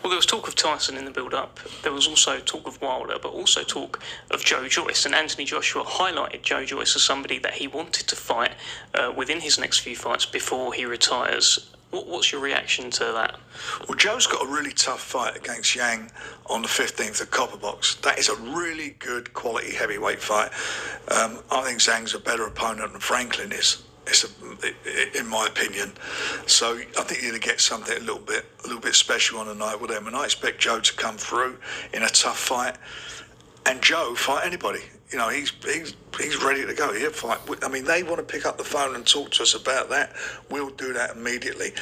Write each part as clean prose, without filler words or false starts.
Well, there was talk of Tyson in the build-up. There was also talk of Wilder, but also talk of Joe Joyce. And Anthony Joshua highlighted Joe Joyce as somebody that he wanted to fight within his next few fights before he retires. What's your reaction to that? Well, Joe's got a really tough fight against Yang on the 15th at Copperbox. That is a really good quality heavyweight fight. I think Zhang's a better opponent than Franklin is. In my opinion. So I think you're going to get something a little bit special on the night with them. And I expect Joe to come through in a tough fight. And Joe fight anybody. You know, he's ready to go. He'll fight. I mean, they want to pick up the phone and talk to us about that. We'll do that immediately.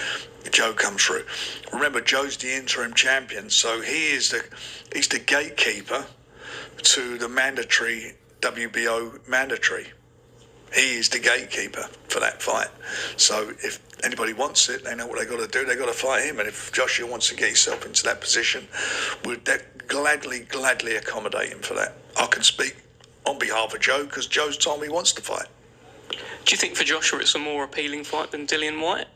Joe comes through. Remember, Joe's the interim champion, so he's the gatekeeper to the mandatory WBO mandatory. He is the gatekeeper for that fight. So if anybody wants it, they know what they got to do. They got to fight him. And if Joshua wants to get himself into that position, we'll gladly accommodate him for that. I can speak on behalf of Joe because Joe's told me he wants to fight. Do you think for Joshua it's a more appealing fight than Dillian Whyte?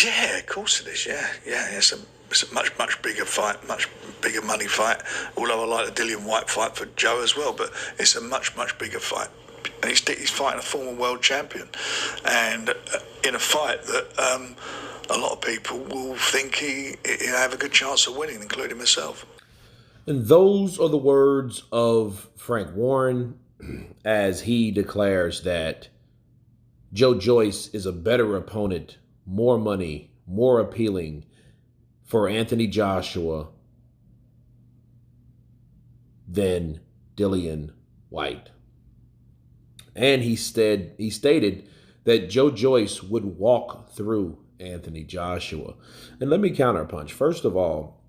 Yeah, of course it is. Yeah. It's a much bigger fight, much bigger money fight. Although I like the Dillian Whyte fight for Joe as well, but it's a much bigger fight. And he's fighting a former world champion, and in a fight that a lot of people will think he'll have a good chance of winning, including myself. And those are the words of Frank Warren as he declares that Joe Joyce is a better opponent, more money, more appealing for Anthony Joshua than Dillian Whyte. And he stated that Joe Joyce would walk through Anthony Joshua. And let me counterpunch. First of all,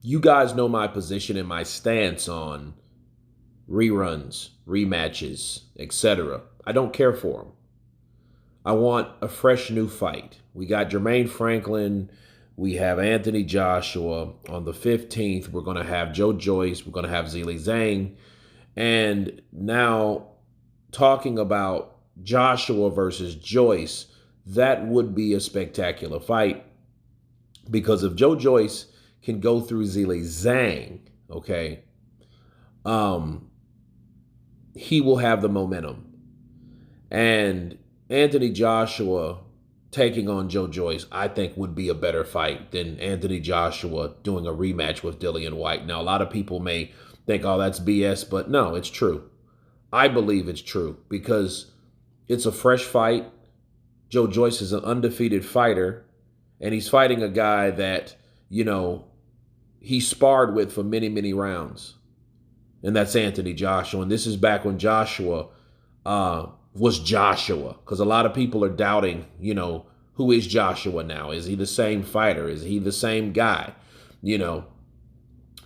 you guys know my position and my stance on reruns, rematches, etc. I don't care for them. I want a fresh new fight. We got Jermaine Franklin. We have Anthony Joshua. On the 15th, we're going to have Joe Joyce. We're going to have Zhilei Zhang. And now talking about Joshua versus Joyce, that would be a spectacular fight. Because if Joe Joyce can go through Zhilei Zhang, okay, he will have the momentum. And Anthony Joshua taking on Joe Joyce, I think, would be a better fight than Anthony Joshua doing a rematch with Dillian Whyte. Now, a lot of people may think, oh, that's BS, but no, it's true. I believe it's true because it's a fresh fight. Joe Joyce is an undefeated fighter, and he's fighting a guy that, you know, he sparred with for many, many rounds. And that's Anthony Joshua. And this is back when Joshua was Joshua, because a lot of people are doubting, you know, who is Joshua now? Is he the same fighter? Is he the same guy? You know,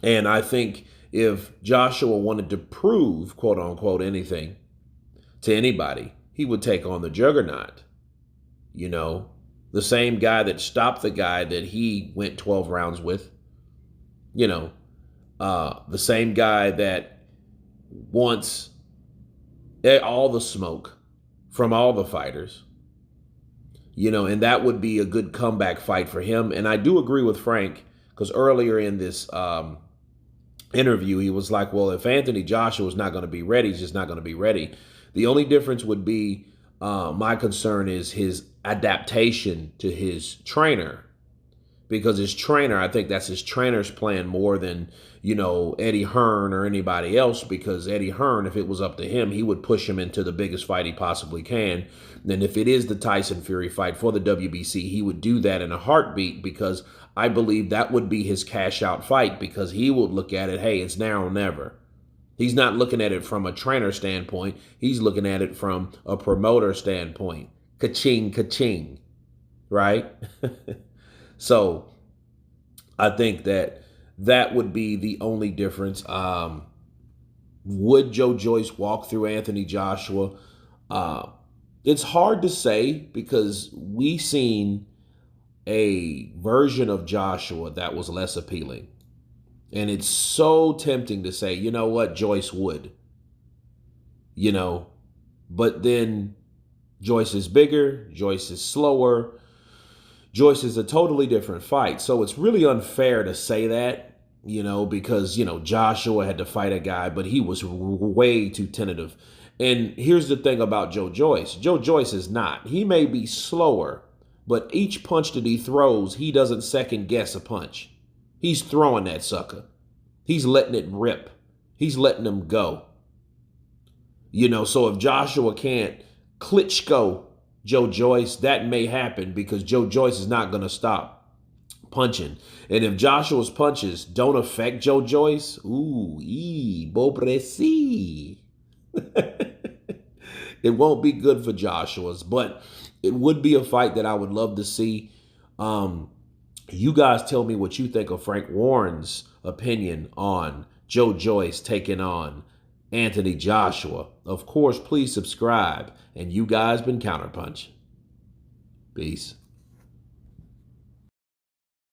and I think if Joshua wanted to prove, quote unquote, anything to anybody, he would take on the juggernaut. You know, the same guy that stopped the guy that he went 12 rounds with. You know, the same guy that wants all the smoke from all the fighters, you know, and that would be a good comeback fight for him. And I do agree with Frank, because earlier in this interview, he was like, well, if Anthony Joshua is not going to be ready, he's just not going to be ready. The only difference would be, my concern is his adaptation to his trainer. Because his trainer, I think that's his trainer's plan more than, you know, Eddie Hearn or anybody else. Because Eddie Hearn, if it was up to him, he would push him into the biggest fight he possibly can. And if it is the Tyson Fury fight for the WBC, he would do that in a heartbeat, because I believe that would be his cash out fight, because he would look at it, hey, it's now or never. He's not looking at it from a trainer standpoint. He's looking at it from a promoter standpoint. Ka-ching, ka-ching, right? So I think that would be the only difference. Would Joe Joyce walk through Anthony Joshua? It's hard to say, because we seen a version of Joshua that was less appealing. And it's so tempting to say, you know what, Joyce would. You know, but then Joyce is bigger, Joyce is slower. Joyce is a totally different fight. So it's really unfair to say that, because, Joshua had to fight a guy, but he was way too tentative. And here's the thing about Joe Joyce. Joe Joyce is not. He may be slower, but each punch that he throws, he doesn't second guess a punch. He's throwing that sucker. He's letting it rip. He's letting them go. So if Joshua can't Klitschko Joe Joyce, that may happen because Joe Joyce is not going to stop punching. And if Joshua's punches don't affect Joe Joyce, bobresi. It won't be good for Joshua's, but it would be a fight that I would love to see. You guys tell me what you think of Frank Warren's opinion on Joe Joyce taking on Anthony Joshua. Of course, please subscribe. And you guys been Counterpunch. Peace.